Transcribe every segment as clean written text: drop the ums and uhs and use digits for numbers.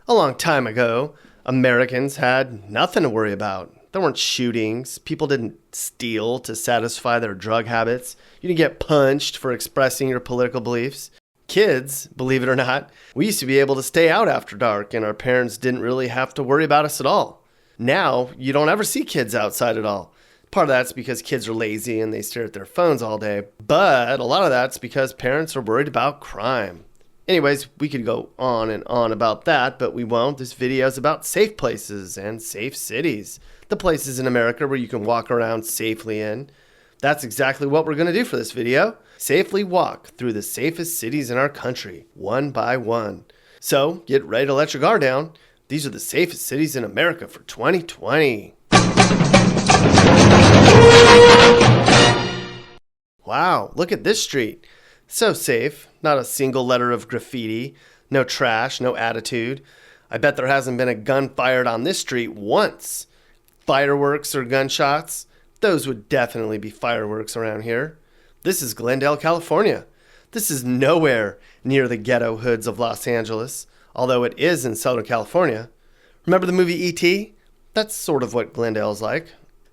A long time ago, Americans had nothing to worry about. There weren't shootings. People didn't steal to satisfy their drug habits. You didn't get punched for expressing your political beliefs. Kids, believe it or not, we used to be able to stay out after dark and our parents didn't really have to worry about us at all. Now, you don't ever see kids outside at all. Part of that's because kids are lazy and they stare at their phones all day. But a lot of that's because parents are worried about crime. Anyways, we could go on and on about that, but we won't. This video is about safe places and safe cities. The places in America where you can walk around safely in. That's exactly what we're going to do for this video. Safely walk through the safest cities in our country, one by one. So, get ready to let your guard down. These are the safest cities in America for 2020. Wow, look at this street. So safe, not a single letter of graffiti, no trash, no attitude. I bet there hasn't been a gun fired on this street once. Fireworks or gunshots? Those would definitely be fireworks around here. This is Glendale, California. This is nowhere near the ghetto hoods of Los Angeles, although it is in Southern California. Remember the movie E.T.? That's sort of what Glendale is like.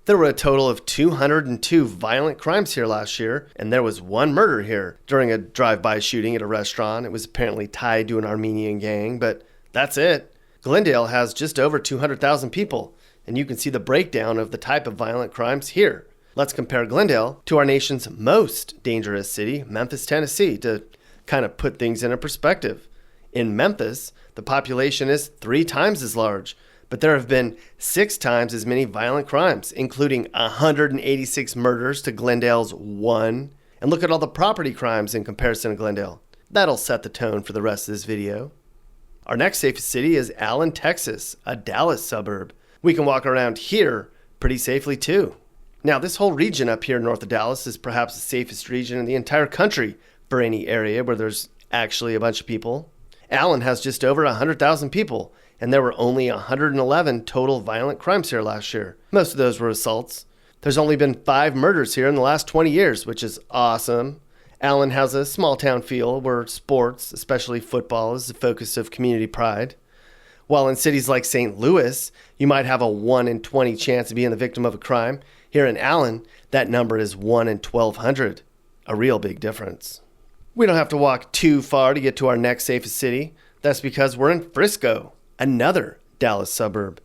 There were a total of 202 violent crimes here last year, and there was one murder here during a drive-by shooting at a restaurant. It was apparently tied to an Armenian gang, but that's it. Glendale has just over 200,000 people, and you can see the breakdown of the type of violent crimes here. Let's compare Glendale to our nation's most dangerous city, Memphis, Tennessee, to kind of put things into perspective. In Memphis, the population is 3 times as large, but there have been 6 times as many violent crimes, including 186 murders to Glendale's 1. And look at all the property crimes in comparison to Glendale. That'll set the tone for the rest of this video. Our next safest city is Allen, Texas, a Dallas suburb. We can walk around here pretty safely too. Now, this whole region up here north of Dallas is perhaps the safest region in the entire country for any area where there's actually a bunch of people. Allen has just over 100,000 people, and there were only 111 total violent crimes here last year. Most of those were assaults. There's only been 5 murders here in the last 20 years, which is awesome. Allen has a small town feel where sports, especially football, is the focus of community pride. While in cities like St. Louis, you might have a 1 in 20 chance of being the victim of a crime, here in Allen, that number is 1 in 1,200. A real big difference. We don't have to walk too far to get to our next safest city. That's because we're in Frisco, another Dallas suburb.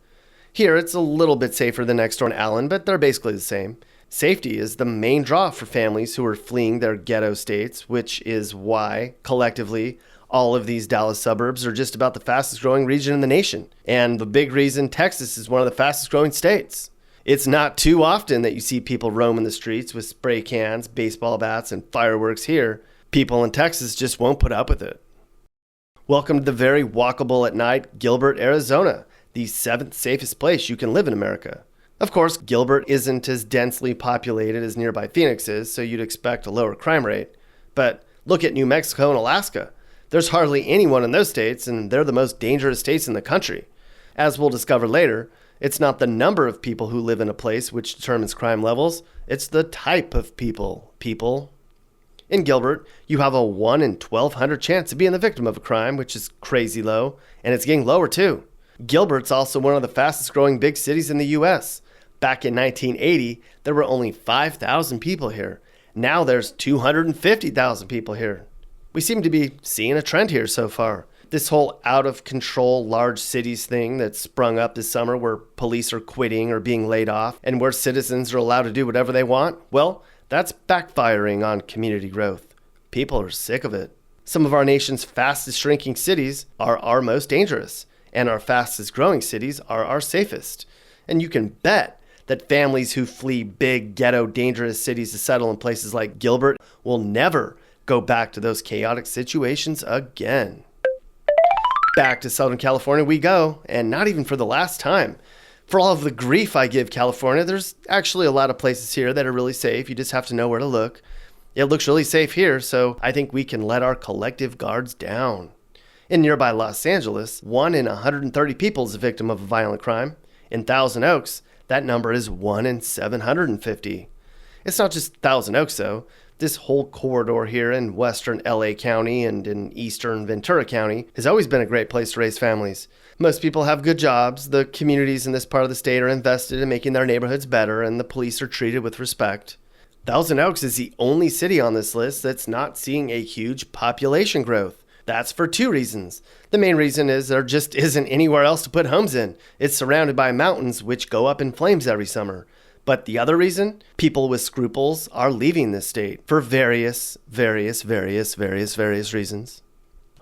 Here, it's a little bit safer than next door in Allen, but they're basically the same. Safety is the main draw for families who are fleeing their ghetto states, which is why, collectively, all of these Dallas suburbs are just about the fastest growing region in the nation. And the big reason Texas is one of the fastest growing states. It's not too often that you see people roaming the streets with spray cans, baseball bats, and fireworks here. People in Texas just won't put up with it. Welcome to the very walkable at night Gilbert, Arizona, the 7th safest place you can live in America. Of course, Gilbert isn't as densely populated as nearby Phoenix is, so you'd expect a lower crime rate. But look at New Mexico and Alaska. There's hardly anyone in those states, and they're the most dangerous states in the country. As we'll discover later, it's not the number of people who live in a place which determines crime levels, it's the type of people. In Gilbert, you have a 1 in 1,200 chance of being the victim of a crime, which is crazy low, and it's getting lower too. Gilbert's also one of the fastest growing big cities in the U.S. Back in 1980, there were only 5,000 people here. Now there's 250,000 people here. We seem to be seeing a trend here so far. This whole out-of-control large cities thing that's sprung up this summer where police are quitting or being laid off and where citizens are allowed to do whatever they want, well, that's backfiring on community growth. People are sick of it. Some of our nation's fastest shrinking cities are our most dangerous, and our fastest growing cities are our safest. And you can bet that families who flee big, ghetto, dangerous cities to settle in places like Gilbert will never go back to those chaotic situations again. Back to Southern California we go, and not even for the last time. For all of the grief I give California, there's actually a lot of places here that are really safe. You just have to know where to look. It looks really safe here, so I think we can let our collective guards down. In nearby Los Angeles, 1 in 130 people is a victim of a violent crime. In Thousand Oaks, that number is 1 in 750. It's not just Thousand Oaks, though. This whole corridor here in western LA County and in eastern Ventura County has always been a great place to raise families. Most people have good jobs, the communities in this part of the state are invested in making their neighborhoods better, and the police are treated with respect. Thousand Oaks is the only city on this list that's not seeing a huge population growth. That's for two reasons. The main reason is there just isn't anywhere else to put homes in. It's surrounded by mountains which go up in flames every summer. But the other reason, people with scruples are leaving this state for various reasons.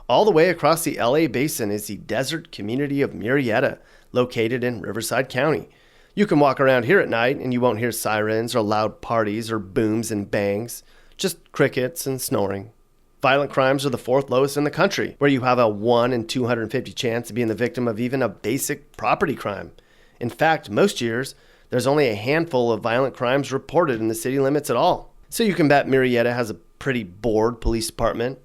All the way across the LA basin is the desert community of Murrieta, located in Riverside County. You can walk around here at night and you won't hear sirens or loud parties or booms and bangs, just crickets and snoring. Violent crimes are the fourth lowest in the country, where you have a 1 in 250 chance of being the victim of even a basic property crime. In fact, most years, there's only a handful of violent crimes reported in the city limits at all. So you can bet Murrieta has a pretty bored police department,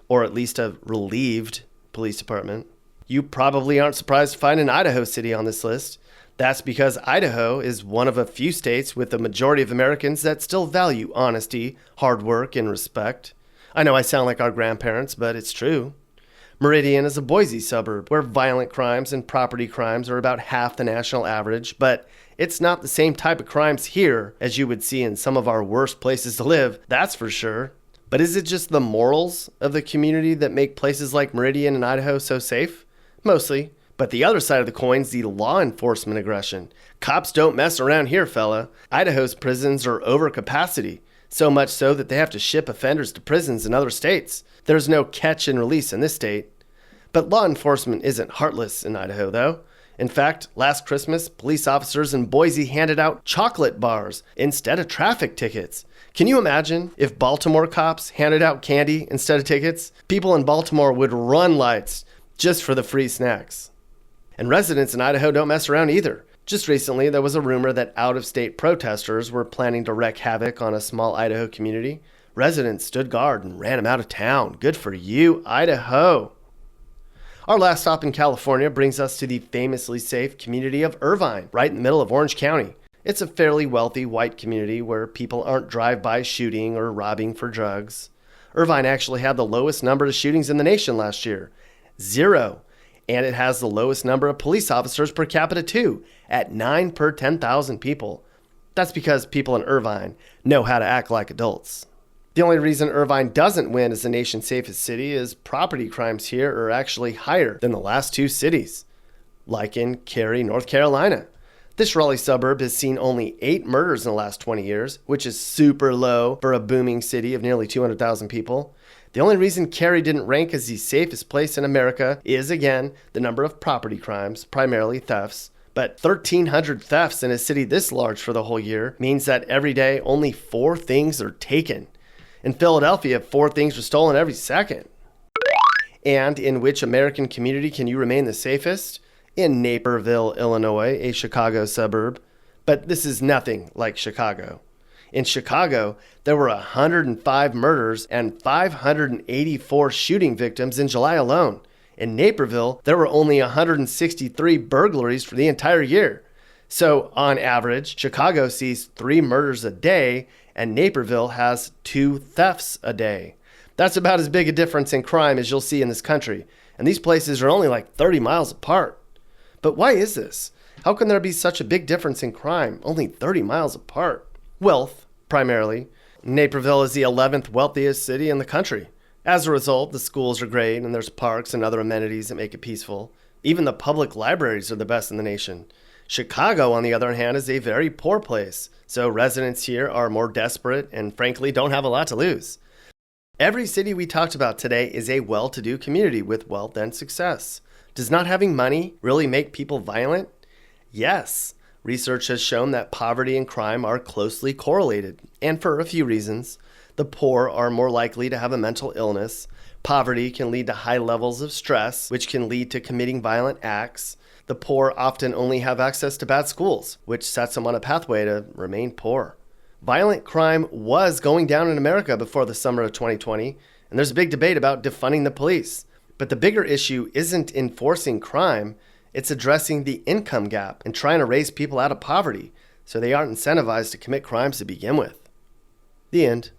or at least a relieved police department. You probably aren't surprised to find an Idaho city on this list. That's because Idaho is one of a few states with the majority of Americans that still value honesty, hard work, and respect. I know I sound like our grandparents, but it's true. Meridian is a Boise suburb where violent crimes and property crimes are about half the national average, but it's not the same type of crimes here as you would see in some of our worst places to live, that's for sure. But is it just the morals of the community that make places like Meridian and Idaho so safe? Mostly. But the other side of the coin's the law enforcement aggression. Cops don't mess around here, fella. Idaho's prisons are over capacity, so much so that they have to ship offenders to prisons in other states. There's no catch and release in this state. But law enforcement isn't heartless in Idaho, though. In fact, last Christmas, police officers in Boise handed out chocolate bars instead of traffic tickets. Can you imagine if Baltimore cops handed out candy instead of tickets? People in Baltimore would run lights just for the free snacks. And residents in Idaho don't mess around either. Just recently, there was a rumor that out-of-state protesters were planning to wreak havoc on a small Idaho community. Residents stood guard and ran them out of town. Good for you, Idaho. Our last stop in California brings us to the famously safe community of Irvine, right in the middle of Orange County. It's a fairly wealthy white community where people aren't drive-by shooting or robbing for drugs. Irvine actually had the lowest number of shootings in the nation last year, 0. And it has the lowest number of police officers per capita too, at 9 per 10,000 people. That's because people in Irvine know how to act like adults. The only reason Irvine doesn't win as the nation's safest city is property crimes here are actually higher than the last two cities, like in Cary, North Carolina. This Raleigh suburb has seen only 8 murders in the last 20 years, which is super low for a booming city of nearly 200,000 people. The only reason Cary didn't rank as the safest place in America is, again, the number of property crimes, primarily thefts. But 1,300 thefts in a city this large for the whole year means that every day only 4 things are taken. In Philadelphia, 4 things are stolen every second. And in which American community can you remain the safest? In Naperville, Illinois, a Chicago suburb. But this is nothing like Chicago. In Chicago, there were 105 murders and 584 shooting victims in July alone. In Naperville, there were only 163 burglaries for the entire year. So, on average, Chicago sees 3 murders a day, and Naperville has 2 thefts a day. That's about as big a difference in crime as you'll see in this country, and these places are only like 30 miles apart. But why is this? How can there be such a big difference in crime, only 30 miles apart? Wealth, primarily. Naperville is the 11th wealthiest city in the country. As a result, the schools are great, and there's parks and other amenities that make it peaceful. Even the public libraries are the best in the nation. Chicago, on the other hand, is a very poor place, so residents here are more desperate and frankly don't have a lot to lose. Every city we talked about today is a well-to-do community with wealth and success. Does not having money really make people violent? Yes. Research has shown that poverty and crime are closely correlated, and for a few reasons. The poor are more likely to have a mental illness. Poverty can lead to high levels of stress, which can lead to committing violent acts. The poor often only have access to bad schools, which sets them on a pathway to remain poor. Violent crime was going down in America before the summer of 2020, and there's a big debate about defunding the police. But the bigger issue isn't enforcing crime, it's addressing the income gap and trying to raise people out of poverty so they aren't incentivized to commit crimes to begin with. The end.